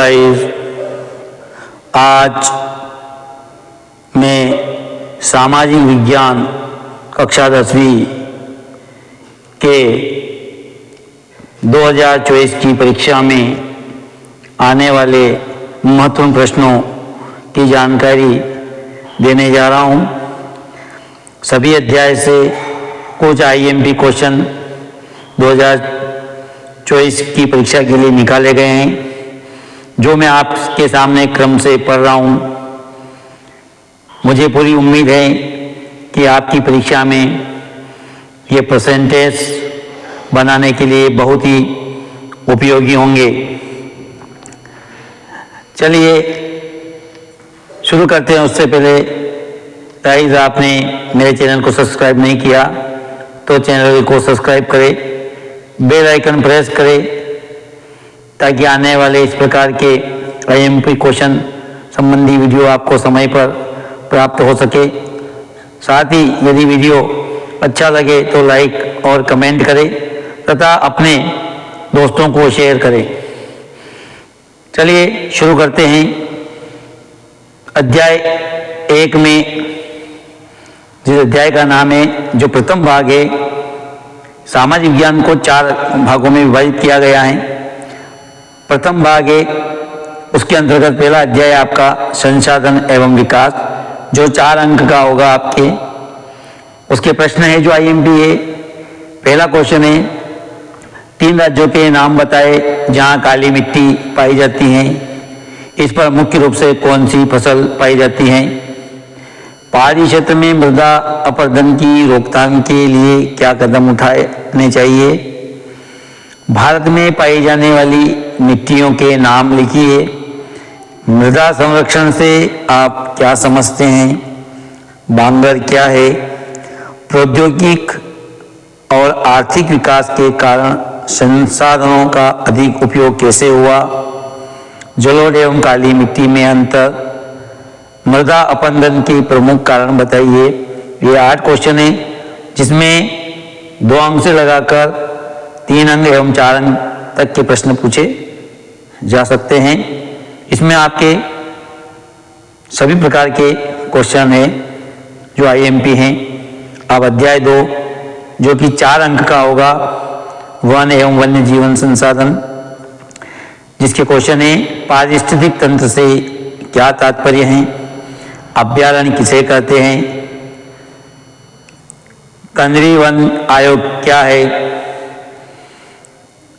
Exercise. आज मैं सामाजिक विज्ञान कक्षा 10वीं के 2024 की परीक्षा में आने वाले महत्वपूर्ण प्रश्नों की जानकारी देने जा रहा हूं। सभी अध्याय से कुछ आईएमपी क्वेश्चन 2024 की परीक्षा के लिए निकाले गए हैं, जो मैं आपके सामने क्रम से पढ़ रहा हूं। मुझे पूरी उम्मीद है कि आपकी परीक्षा में ये परसेंटेज बनाने के लिए बहुत ही उपयोगी होंगे। चलिए शुरू करते हैं। उससे पहले गाइस, आपने मेरे चैनल को सब्सक्राइब नहीं किया तो चैनल को सब्सक्राइब करें, बेल आइकन प्रेस करें ताकि आने वाले इस प्रकार के आईएमपी क्वेश्चन संबंधी वीडियो आपको समय पर प्राप्त हो सके। साथ ही यदि वीडियो अच्छा लगे तो लाइक और कमेंट करें तथा अपने दोस्तों को शेयर करें। चलिए शुरू करते हैं। अध्याय 1 में, जिस अध्याय का नाम है, जो प्रथम भाग है, सामाजिक विज्ञान को 4 भागों में विभाजित किया गया है। प्रथम भाग है, उसके अंतर्गत पहला अध्याय आपका संसाधन एवं विकास, जो 4 अंक का होगा आपके। उसके प्रश्न है जो आईएमपी है। पहला क्वेश्चन है, 3 राज्यों के नाम बताए जहां काली मिट्टी पाई जाती है। इस पर मुख्य रूप से कौन सी फसल पाई जाती है? पहाड़ी क्षेत्र में मृदा अपरदन की रोकथाम के लिए क्या कदम उठाने चाहिए? भारत में पाई जाने वाली मिट्टियों के नाम लिखिए। मृदा संरक्षण से आप क्या समझते हैं? बांगर क्या है? प्रौद्योगिक और आर्थिक विकास के कारण संसाधनों का अधिक उपयोग कैसे हुआ? जलोढ़ एवं काली मिट्टी में अंतर, मृदा अपरदन के प्रमुख कारण बताइए। ये 8 क्वेश्चन है, जिसमें 2 अंक से लगाकर 3 अंक एवं 4 अंक तक के प्रश्न पूछे जा सकते हैं। इसमें आपके सभी प्रकार के क्वेश्चन हैं जो आईएमपी हैं। अब अध्याय 2, जो कि 4 अंक का होगा, वन एवं वन्य जीवन संसाधन, जिसके क्वेश्चन है, पारिस्थितिक तंत्र से क्या तात्पर्य है? अभ्यारण्य किसे कहते हैं? केंद्रीय वन आयोग क्या है?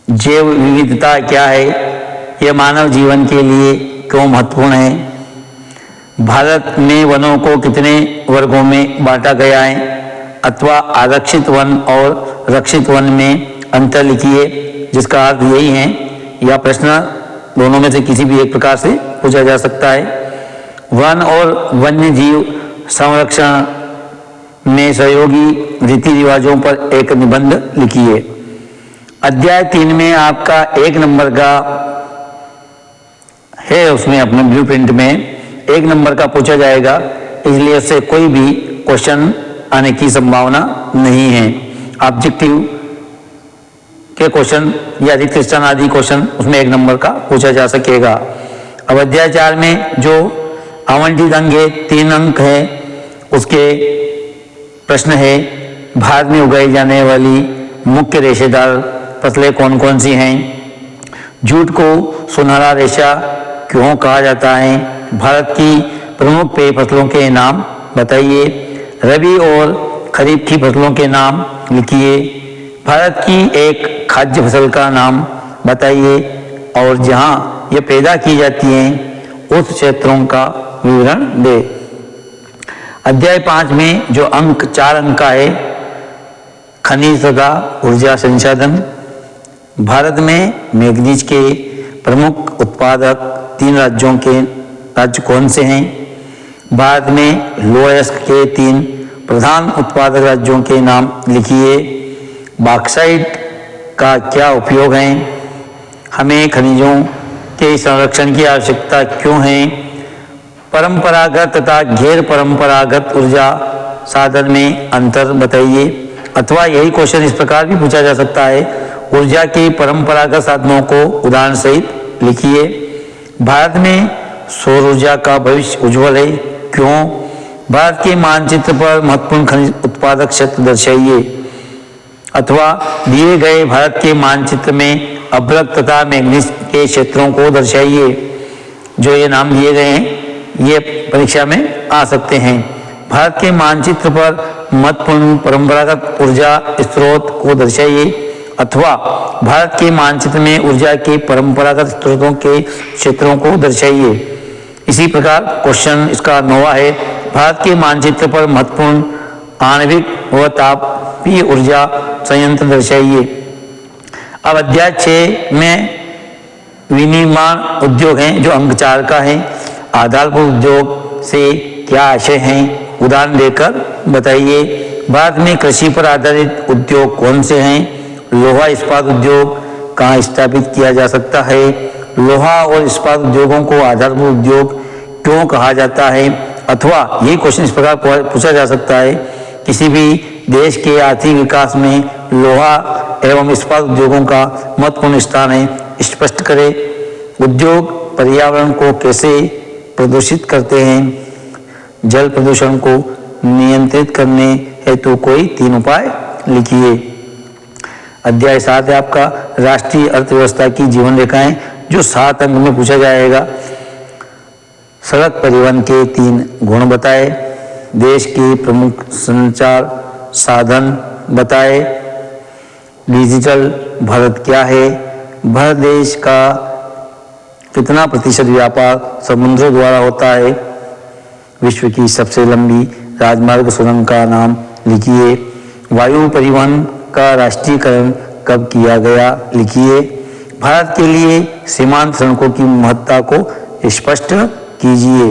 जैव विविधता क्या है? यह मानव जीवन के लिए क्यों महत्वपूर्ण है? भारत में वनों को कितने वर्गों में बांटा गया है? अथवा आरक्षित वन और रक्षित वन में अंतर लिखिए, जिसका अर्थ यही है। यह प्रश्न दोनों में से किसी भी एक प्रकार से पूछा जा सकता है। वन और वन्य जीव संरक्षण में सहयोगी रीति रिवाजों पर एक निबंध लिखिए। अध्याय 3 में आपका 1 नंबर का है, उसमें अपने ब्लूप्रिंट में 1 नंबर का पूछा जाएगा, इसलिए उससे कोई भी क्वेश्चन आने की संभावना नहीं है। ऑब्जेक्टिव के क्वेश्चन या अधिक क्वेश्चन आदि क्वेश्चन उसमें 1 नंबर का पूछा जा सकेगा। अब अध्याय 4 में जो आवंटित अंक है, 3 अंक है, उसके प्रश्न है, भारत में उगाई जाने वाली मुख्य रेशेदार फसलें कौन कौन सी हैं? जूट को सुनहरा रेशा क्यों कहा जाता है? भारत की प्रमुख पेय फसलों के नाम बताइए। रबी और खरीफ की फसलों के नाम लिखिए। भारत की एक खाद्य फसल का नाम बताइए और जहां यह पैदा की जाती हैं उस क्षेत्रों का विवरण दे। अध्याय 5 में जो अंक 4 अंक का है, खनिज तथा ऊर्जा संसाधन। भारत में मैग्नीज के प्रमुख उत्पादक 3 राज्य कौन से हैं? भारत में लोहयस्क के 3 प्रधान उत्पादक राज्यों के नाम लिखिए। बॉक्साइट का क्या उपयोग है? हमें खनिजों के संरक्षण की आवश्यकता क्यों है? परंपरागत तथा गैर परंपरागत ऊर्जा साधन में अंतर बताइए। अथवा यही क्वेश्चन इस प्रकार भी पूछा जा सकता है, ऊर्जा के परंपरागत साधनों को उदाहरण सहित लिखिए। भारत में सौर ऊर्जा का भविष्य उज्जवल है, क्यों? भारत के मानचित्र पर महत्वपूर्ण खनिज उत्पादक क्षेत्र दर्शाइए। अथवा दिए गए भारत के मानचित्र में अभ्रक तथा मैग्नीज के क्षेत्रों को दर्शाइए। जो ये नाम दिए गए हैं ये परीक्षा में आ सकते हैं। भारत के मानचित्र पर महत्वपूर्ण परंपरागत ऊर्जा स्रोत को दर्शाइए। अथवा भारत के मानचित्र में ऊर्जा के परंपरागत स्रोतों के क्षेत्रों को दर्शाइए। इसी प्रकार क्वेश्चन इसका 9वां है, भारत के मानचित्र पर महत्वपूर्ण आणविक व तापीय ऊर्जा संयंत्र दर्शाइए। अब अध्याय 6 में विनिर्माण उद्योग हैं, जो अंक 4 का है। आधारभूत उद्योग से क्या आशय हैं, उदाहरण देकर बताइए। भारत में कृषि पर आधारित उद्योग कौन से हैं? लोहा इस्पात उद्योग कहाँ स्थापित किया जा सकता है? लोहा और इस्पात उद्योगों को आधारभूत उद्योग क्यों कहा जाता है? अथवा ये क्वेश्चन इस प्रकार पूछा जा सकता है, किसी भी देश के आर्थिक विकास में लोहा एवं इस्पात उद्योगों का महत्वपूर्ण स्थान है, स्पष्ट करें। उद्योग पर्यावरण को कैसे प्रदूषित करते हैं? जल प्रदूषण को नियंत्रित करने हेतु कोई 3 उपाय लिखिए। अध्याय 7 है आपका राष्ट्रीय अर्थव्यवस्था की जीवन रेखाएं, जो 7 अंक में पूछा जाएगा। सड़क परिवहन के 3 गुण बताए। देश के प्रमुख संचार साधन बताए। डिजिटल भारत क्या है? भारत देश का कितना प्रतिशत व्यापार समुद्रों द्वारा होता है? विश्व की सबसे लंबी राजमार्ग सुरंग का नाम लिखिए। वायु परिवहन का राष्ट्रीयकरण कब किया गया? लिखिए। भारत के लिए सीमांत सड़कों की महत्ता को स्पष्ट कीजिए।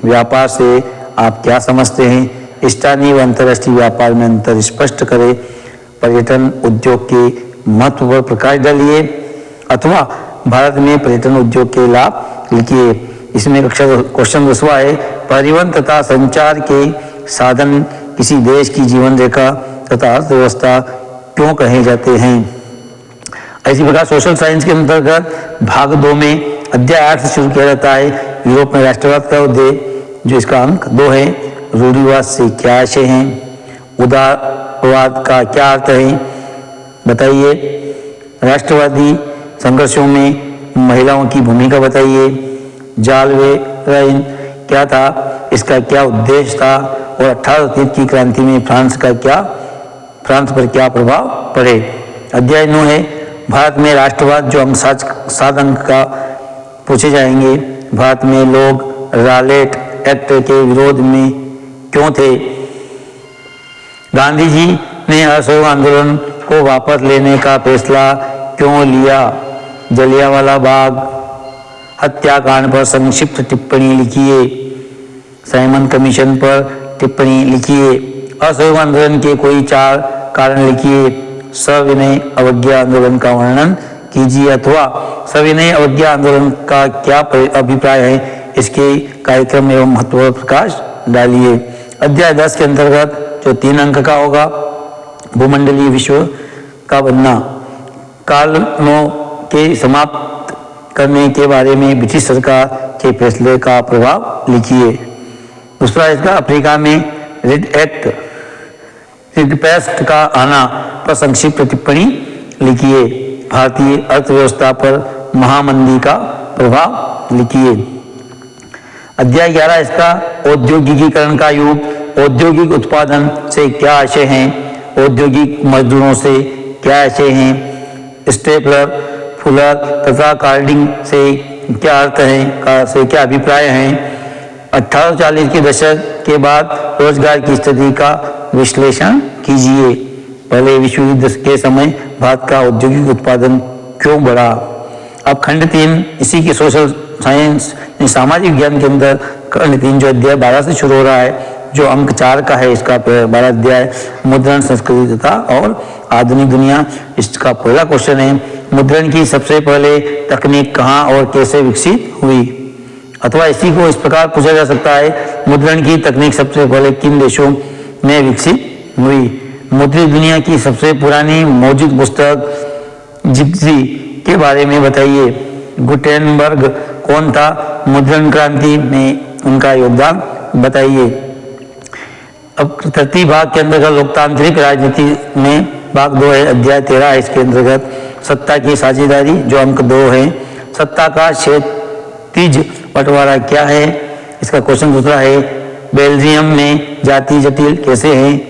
व्यापार से आप क्या समझते हैं? स्थानीय व अंतर्राष्ट्रीय व्यापार में अंतर स्पष्ट करें। पर्यटन उद्योग के महत्व पर प्रकाश डालिए। अथवा भारत में पर्यटन उद्योग के लाभ लिखिए। इसमें कक्षा क्वेश्चन 10वां है, परिवहन तथा संचार के साधन किसी देश की जीवन रेखा तथा अर्थव्यवस्था क्यों कहे जाते हैं? इसी प्रकार सोशल साइंस के अंतर्गत भाग 2 में अध्याय 8 से शुरू किया जाता है। यूरोप में राष्ट्रवाद का उद्देश्य, जो इसका अंक 2 है। रूढ़िवाद से क्या आशय हैं? उदारवाद का क्या अर्थ है, बताइए। राष्ट्रवादी संघर्षों में महिलाओं की भूमिका बताइए। जालवेराइन क्या था, इसका क्या उद्देश्य था? और 1830 की क्रांति में फ्रांस पर क्या प्रभाव पड़े? अध्याय 9 है भारत में राष्ट्रवाद, जो अंक 7 अंक का पूछे जाएंगे। भारत में लोग रॉलेट एक्ट के विरोध में क्यों थे? गांधी जी ने असहयोग आंदोलन को वापस लेने का फैसला क्यों लिया? जलियांवाला बाग हत्याकांड पर संक्षिप्त टिप्पणी लिखिए। साइमन कमीशन पर टिप्पणी लिखिए। असहयोग आंदोलन के कोई 4 कारण लिखिए। सविनय अवज्ञा आंदोलन का वर्णन कीजिए। अथवा सविनय अवज्ञा आंदोलन का क्या अभिप्राय है, इसके कार्यक्रम एवं महत्व पर प्रकाश डालिए। अध्याय 10 के अंतर्गत जो 3 अंक का होगा, भूमंडलीय विश्व का बनना, कॉलोनियों के समाप्त करने के बारे में ब्रिटिश सरकार के फैसले का प्रभाव लिखिए। दूसरा इसका अफ्रीका में रेड पेस्ट का आना पर संक्षिप्त टिप्पणी लिखिए। भारतीय अर्थव्यवस्था पर महामंदी का प्रभाव लिखिए। अध्याय 11 इसका औद्योगिकीकरण का युग, औद्योगिक उत्पादन से क्या आशय हैं? औद्योगिक मजदूरों से क्या आशय हैं? स्टेपलर, फुलर तथा कार्डिंग से क्या अर्थ है, से क्या अभिप्राय हैं? 1840 के दशक के बाद रोजगार की स्थिति का विश्लेषण कीजिए। पहले विश्व युद्ध के समय भारत का औद्योगिक उत्पादन क्यों बढ़ा? अब खंड 3 इसी के सोशल साइंस सामाजिक विज्ञान के अंदर खंड 3 जो अध्याय 12 से शुरू हो रहा है, जो अंक 4 का है, इसका 12 अध्याय मुद्रण, संस्कृति तथा और आधुनिक दुनिया। इसका पहला क्वेश्चन है, मुद्रण की सबसे पहले तकनीक कहाँ और कैसे विकसित हुई? अथवा इसी को इस प्रकार पूछा जा सकता है, मुद्रण की तकनीक सबसे पहले किन देशों में विकसित हुई? मुद्रित दुनिया की सबसे पुरानी मौजूद पुस्तक जिप्सी के बारे में बताइए। गुटेनबर्ग कौन था? मुद्रण क्रांति में उनका योगदान बताइए। अब तृतीय भाग के अंतर्गत लोकतांत्रिक राजनीति में भाग 2 है, अध्याय 13 है। इसके अंतर्गत सत्ता की साझेदारी जो अंक 2 है। सत्ता का क्षैतिज बंटवारा क्या है? इसका क्वेश्चन दूसरा है, बेल्जियम में जाति जटिल कैसे है?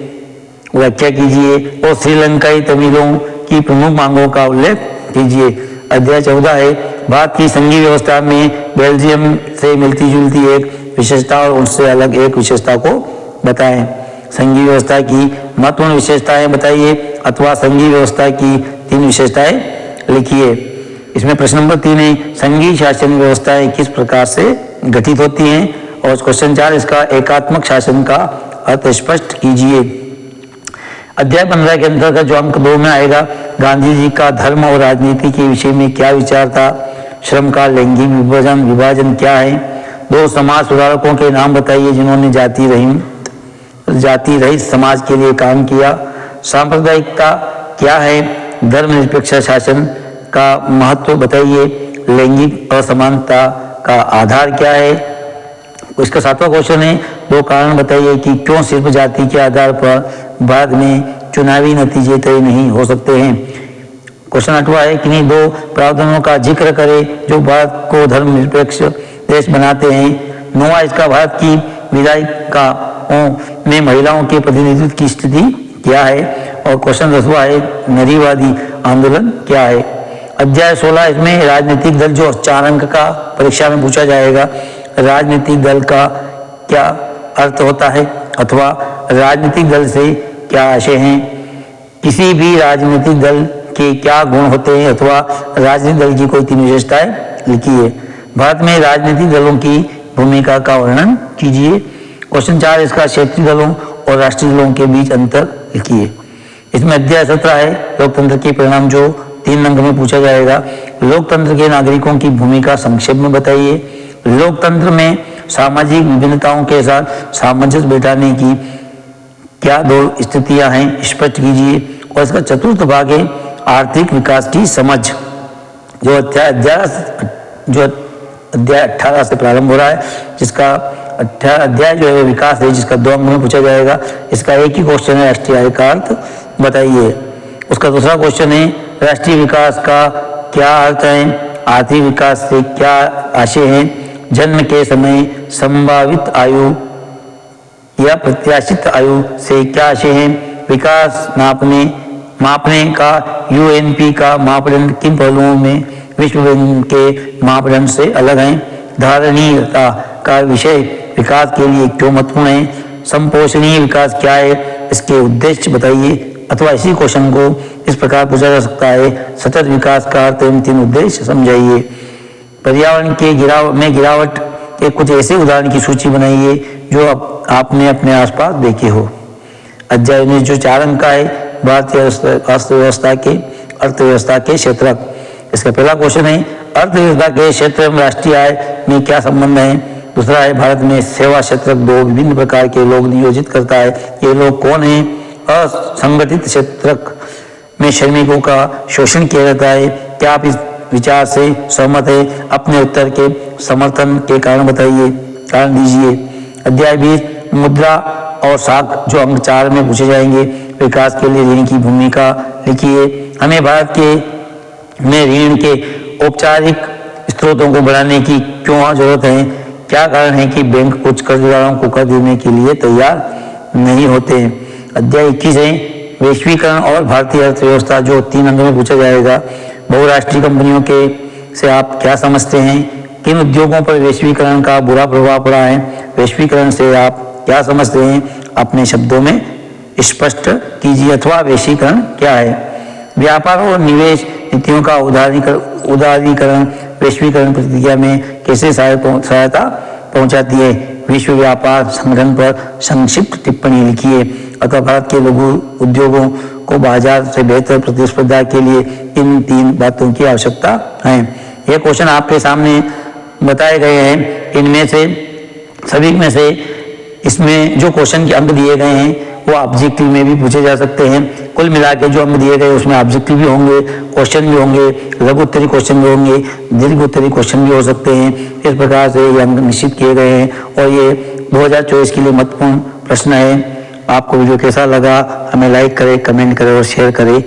व्याख्या कीजिए। और श्रीलंकाई तमिलों की प्रमुख मांगों का उल्लेख कीजिए। अध्याय 14 है, भारत की संघीय व्यवस्था में बेल्जियम से मिलती जुलती एक विशेषता और उससे अलग एक विशेषता को बताएं। संघीय व्यवस्था की महत्वपूर्ण विशेषताएं बताइए अथवा संघीय व्यवस्था की 3 विशेषताएं लिखिए। इसमें प्रश्न नंबर 3 है, संघीय शासन व्यवस्थाएं किस प्रकार से गठित होती हैं? और क्वेश्चन 4 इसका एकात्मक शासन का अर्थ स्पष्ट कीजिए। अध्याय 15 के अंतर्गत जो अंक 2 में आएगा, गांधी जी का धर्म और राजनीति के विषय में क्या विचार था? श्रम का लैंगिक विभाजन क्या है? 2 समाज सुधारकों के नाम बताइए जिन्होंने जाति रहित समाज के लिए काम किया। सांप्रदायिकता क्या है? धर्मनिरपेक्ष शासन का महत्व बताइए। लैंगिक असमानता का आधार क्या है? इसका 7वां क्वेश्चन है, 2 कारण बताइए कि क्यों सिर्फ जाति के आधार पर बाद में चुनावी नतीजे तय नहीं हो सकते हैं। क्वेश्चन 8वां है, किन्हीं 2 प्रावधानों का जिक्र करें जो भारत को धर्मनिरपेक्ष देश बनाते हैं। 9वां इसका, भारत की विधायिकाओं में महिलाओं के प्रतिनिधित्व की स्थिति क्या है? और क्वेश्चन 10वां है, नारीवादी आंदोलन क्या है? अध्याय 16 इसमें राजनीतिक दल जो 4 अंक का परीक्षा में पूछा जाएगा। राजनीतिक दल का क्या अर्थ होता है अथवा राजनीतिक दल से क्या आशय हैं? किसी भी राजनीतिक दल के क्या गुण होते हैं अथवा राजनीतिक दल की कोई 3 विशेषताएं लिखिए। भारत में राजनीतिक दलों की भूमिका का वर्णन कीजिए। क्वेश्चन 4 इसका क्षेत्रीय दलों और राष्ट्रीय दलों के बीच अंतर लिखिए। इसमें अध्याय 17 है, लोकतंत्र के परिणाम जो 3 अंक में पूछा जाएगा। लोकतंत्र के नागरिकों की भूमिका संक्षेप में बताइए। लोकतंत्र में सामाजिक विभिन्नताओं के साथ सामंजस्य बैठाने की क्या 2 स्थितियां हैं, स्पष्ट कीजिए। और इसका 4था भाग है, आर्थिक विकास की समझ जो अध्याय 18 से प्रारंभ हो रहा है, जिसका अध्याय जो है विकास है, जिसका 2 अंक में पूछा जाएगा। इसका एक ही क्वेश्चन है, राष्ट्रीय आय का अर्थ बताइए। उसका दूसरा क्वेश्चन है, राष्ट्रीय विकास का क्या अर्थ है? आर्थिक विकास से क्या आशय है? जन्म के समय संभावित आयु या प्रत्याशित आयु से क्या आशय है? विकास मापने का यूएनपी का मापदंड किन पहलुओं में विश्व बैंक के मापदंड से अलग हैं? धारणीयता का विषय विकास के लिए क्यों महत्वपूर्ण है? संपोषणीय विकास क्या है? इसके उद्देश्य बताइए। अथवा इसी क्वेश्चन को इस प्रकार पूछा जा सकता है, सतत विकास का अर्थ एवं 3 उद्देश्य समझाइए। पर्यावरण के गिरावट के कुछ ऐसे उदाहरण की सूची बनाइए जो आपने अपने आसपास देखे हो। अध्याय में जो 4 अंक का है, भारतीय अर्थव्यवस्था के क्षेत्रक। इसका पहला क्वेश्चन है, अर्थव्यवस्था के क्षेत्र एवं राष्ट्रीय आय में क्या संबंध है? दूसरा है, भारत में सेवा क्षेत्रक 2 विभिन्न प्रकार के लोग नियोजित करता है, ये लोग कौन हैं? असंगठित क्षेत्रक में श्रमिकों का शोषण किया जाता है, क्या आप इस विचार से सहमत है? अपने उत्तर के समर्थन के कारण बताइए, कारण दीजिए। अध्याय 20 मुद्रा और साख जो अंक 4 में पूछे जाएंगे। विकास के लिए ऋण की भूमिका लिखिए। हमें भारत में ऋण के औपचारिक स्रोतों को बढ़ाने की क्यों जरूरत है? क्या कारण है कि बैंक कुछ कर्जदारों को कर्ज देने के लिए तैयार नहीं होते? अध्याय 21 है, वैश्वीकरण और भारतीय अर्थव्यवस्था जो 3 अंक में पूछा जाएगा। बहुराष्ट्रीय कंपनियों के से आप क्या समझते हैं? किन उद्योगों पर वैश्वीकरण का बुरा प्रभाव पड़ा है? वैश्वीकरण से आप क्या समझते हैं? अपने शब्दों में स्पष्ट कीजिए। अथवा वैश्वीकरण क्या है? व्यापार और निवेश नीतियों का उदारीकरण वैश्वीकरण प्रक्रिया में कैसे सहायता पहुंचाती है? विश्व व्यापार संगठन पर संक्षिप्त टिप्पणी लिखिए। अतः भारत के लघु उद्योगों को बाजार से बेहतर प्रतिस्पर्धा के लिए इन 3 बातों की आवश्यकता है। ये क्वेश्चन आपके सामने बताए गए हैं। इनमें से सभी में से इसमें जो क्वेश्चन के अंक दिए गए हैं वो ऑब्जेक्टिव में भी पूछे जा सकते हैं। कुल मिला के जो हमें दिए गए उसमें ऑब्जेक्टिव भी होंगे, क्वेश्चन भी होंगे, लघु उत्तरीय क्वेश्चन भी होंगे, दीर्घ उत्तरीय क्वेश्चन भी हो सकते हैं। इस प्रकार से ये अंक निश्चित किए गए हैं और ये 2024 के लिए महत्वपूर्ण प्रश्न है। आपको वीडियो कैसा लगा हमें लाइक करें, कमेंट करें और शेयर करें।